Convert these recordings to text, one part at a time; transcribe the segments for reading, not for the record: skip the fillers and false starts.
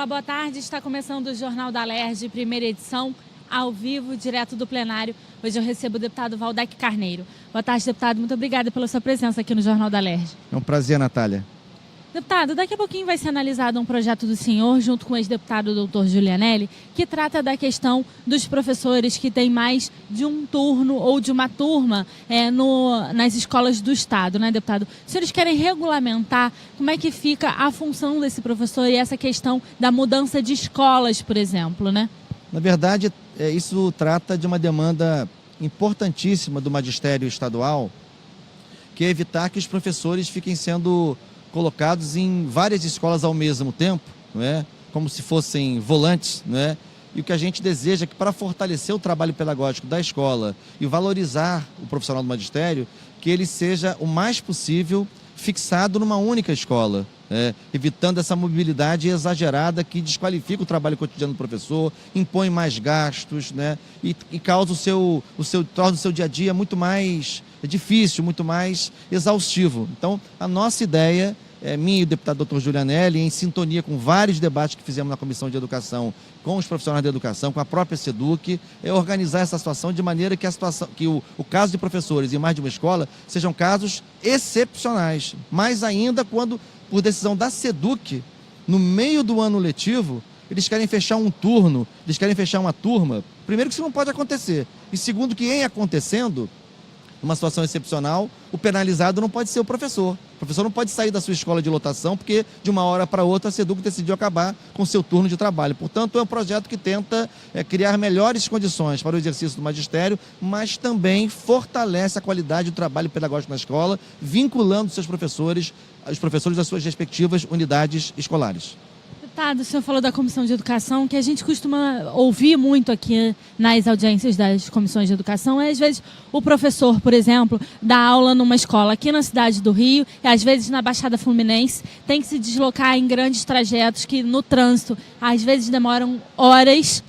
Olá, boa tarde. Está começando o Jornal da Alerj, primeira edição, ao vivo, direto do plenário. Hoje eu recebo o deputado Valdec Carneiro. Boa tarde, deputado. Muito obrigada pela sua presença aqui no Jornal da Alerj. É um prazer, Natália. Deputado, daqui a pouquinho vai ser analisado um projeto do senhor, junto com o ex-deputado doutor Giulianelli, que trata da questão dos professores que têm mais de um turno ou de uma turma nas escolas do Estado, né, deputado? Os senhores querem regulamentar como é que fica a função desse professor e essa questão da mudança de escolas, por exemplo, né? Na verdade, isso trata de uma demanda importantíssima do magistério estadual, que é evitar que os professores fiquem sendo colocados em várias escolas ao mesmo tempo, não é? Como se fossem volantes, não é? E o que a gente deseja é que, para fortalecer o trabalho pedagógico da escola e valorizar o profissional do magistério, que ele seja o mais possível fixado numa única escola, evitando essa mobilidade exagerada que desqualifica o trabalho cotidiano do professor, impõe mais gastos, né? E causa torna o seu dia a dia muito mais difícil, muito mais exaustivo. Então, a nossa ideia, minha e o deputado Dr. Giulianelli, em sintonia com vários debates que fizemos na Comissão de Educação, com os profissionais da educação, com a própria SEDUC, é organizar essa situação de maneira que o caso de professores em mais de uma escola sejam casos excepcionais. Mais ainda quando, por decisão da SEDUC, no meio do ano letivo, eles querem fechar um turno, eles querem fechar uma turma. Primeiro, que isso não pode acontecer. E segundo, que em acontecendo, numa situação excepcional, o penalizado não pode ser o professor. O professor não pode sair da sua escola de lotação porque de uma hora para outra a SEDUC decidiu acabar com o seu turno de trabalho. Portanto, é um projeto que tenta criar melhores condições para o exercício do magistério, mas também fortalece a qualidade do trabalho pedagógico na escola, vinculando os professores às suas respectivas unidades escolares. Deputado, o senhor falou da Comissão de Educação, que a gente costuma ouvir muito aqui nas audiências das comissões de educação. Às vezes o professor, por exemplo, dá aula numa escola aqui na cidade do Rio, e às vezes na Baixada Fluminense, tem que se deslocar em grandes trajetos que no trânsito às vezes demoram horas.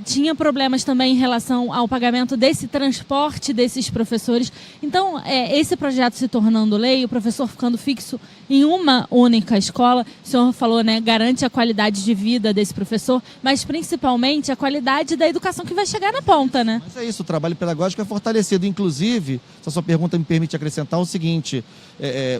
Tinha problemas também em relação ao pagamento desse transporte desses professores. Então, esse projeto se tornando lei, o professor ficando fixo em uma única escola, o senhor falou, né, garante a qualidade de vida desse professor, mas principalmente a qualidade da educação que vai chegar na ponta, né? Mas é isso, o trabalho pedagógico é fortalecido. Inclusive, se a sua pergunta me permite acrescentar o seguinte,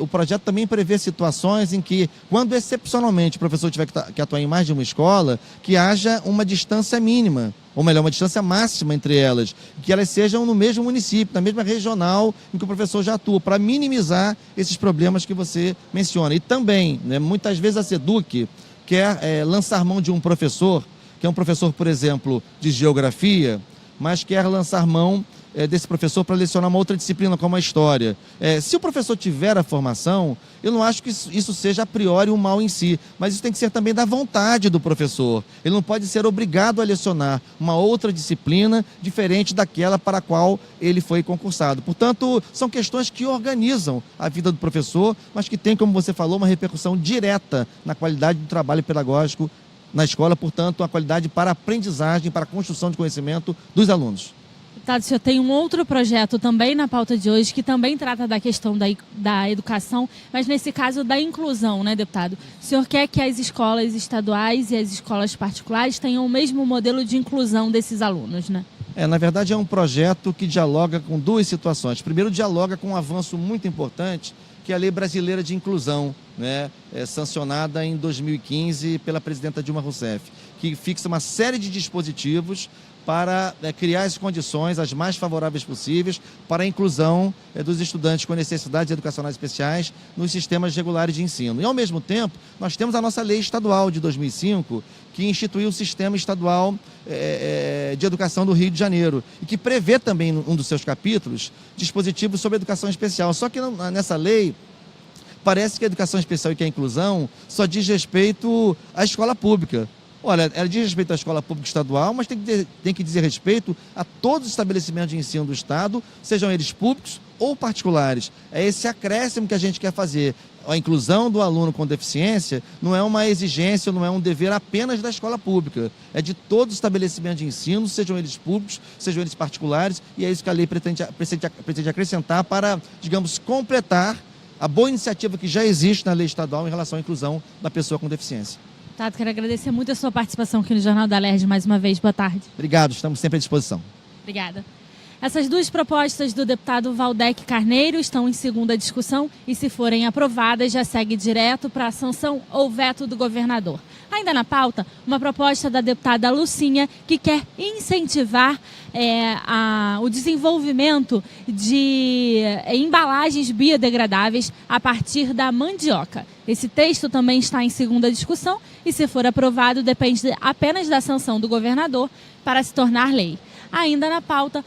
o projeto também prevê situações em que, quando excepcionalmente o professor tiver que atuar em mais de uma escola, que haja uma distância mínima, ou melhor, uma distância máxima entre elas, que elas sejam no mesmo município, na mesma regional em que o professor já atua, para minimizar esses problemas que você menciona. E também, né, muitas vezes a SEDUC quer lançar mão de um professor, que é um professor, por exemplo, de geografia, mas quer lançar mão desse professor para lecionar uma outra disciplina, como a história. Se o professor tiver a formação, eu não acho que isso seja a priori um mal em si, mas isso tem que ser também da vontade do professor. Ele não pode ser obrigado a lecionar uma outra disciplina diferente daquela para a qual ele foi concursado. Portanto, são questões que organizam a vida do professor, mas que tem, como você falou, uma repercussão direta na qualidade do trabalho pedagógico na escola, portanto, a qualidade para a aprendizagem, para a construção de conhecimento dos alunos. Deputado, o senhor tem um outro projeto também na pauta de hoje, que também trata da questão da educação, mas nesse caso da inclusão, né, deputado? O senhor quer que as escolas estaduais e as escolas particulares tenham o mesmo modelo de inclusão desses alunos, né? Na verdade, é um projeto que dialoga com duas situações. Primeiro, dialoga com um avanço muito importante, que é a Lei Brasileira de Inclusão, né, sancionada em 2015 pela presidenta Dilma Rousseff, que fixa uma série de dispositivos para criar as condições as mais favoráveis possíveis para a inclusão dos estudantes com necessidades educacionais especiais nos sistemas regulares de ensino. E, ao mesmo tempo, nós temos a nossa lei estadual de 2005, que instituiu o Sistema Estadual de Educação do Rio de Janeiro, e que prevê também, em um dos seus capítulos, dispositivos sobre educação especial. Só que nessa lei, parece que a educação especial e que a inclusão só diz respeito à escola pública. Olha, ela diz respeito à escola pública estadual, mas tem que dizer respeito a todos os estabelecimentos de ensino do Estado, sejam eles públicos ou particulares. É esse acréscimo que a gente quer fazer. A inclusão do aluno com deficiência não é uma exigência, não é um dever apenas da escola pública. É de todos os estabelecimentos de ensino, sejam eles públicos, sejam eles particulares, e é isso que a lei pretende acrescentar para, digamos, completar a boa iniciativa que já existe na lei estadual em relação à inclusão da pessoa com deficiência. Deputado, quero agradecer muito a sua participação aqui no Jornal da Alerj mais uma vez. Boa tarde. Obrigado, estamos sempre à disposição. Obrigada. Essas duas propostas do deputado Valdec Carneiro estão em segunda discussão e, se forem aprovadas, já segue direto para a sanção ou veto do governador. Ainda na pauta, uma proposta da deputada Lucinha, que quer incentivar o desenvolvimento de embalagens biodegradáveis a partir da mandioca. Esse texto também está em segunda discussão e, se for aprovado, depende apenas da sanção do governador para se tornar lei. Ainda na pauta,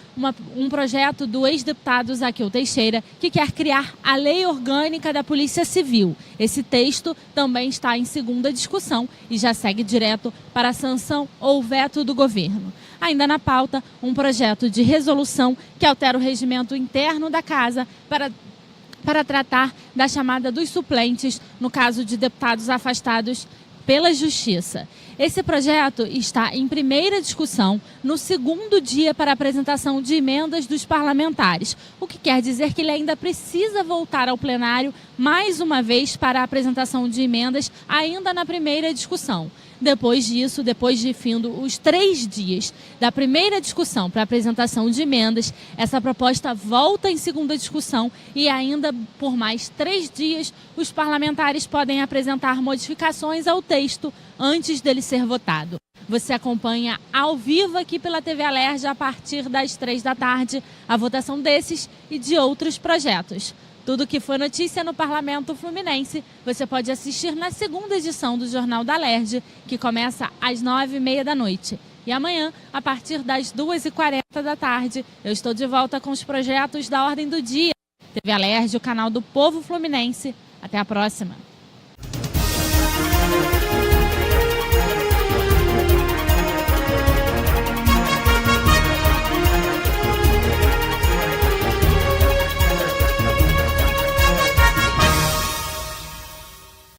um projeto do ex-deputado Zaqueu Teixeira, que quer criar a Lei Orgânica da Polícia Civil. Esse texto também está em segunda discussão e já segue direto para a sanção ou veto do governo. Ainda na pauta, um projeto de resolução que altera o regimento interno da Casa para tratar da chamada dos suplentes, no caso de deputados afastados pela Justiça. Esse projeto está em primeira discussão no segundo dia para apresentação de emendas dos parlamentares, o que quer dizer que ele ainda precisa voltar ao plenário mais uma vez para a apresentação de emendas ainda na primeira discussão. Depois disso, depois de findo os 3 dias da primeira discussão para apresentação de emendas, essa proposta volta em segunda discussão e ainda por mais 3 dias os parlamentares podem apresentar modificações ao texto antes dele ser votado. Você acompanha ao vivo aqui pela TV Alerj a partir das 3 da tarde a votação desses e de outros projetos. Tudo que foi notícia no Parlamento Fluminense, você pode assistir na segunda edição do Jornal da Alerj, que começa às 9h30 da noite. E amanhã, a partir das 2h40 da tarde, eu estou de volta com os projetos da Ordem do Dia. TV Alerj, o canal do povo fluminense. Até a próxima.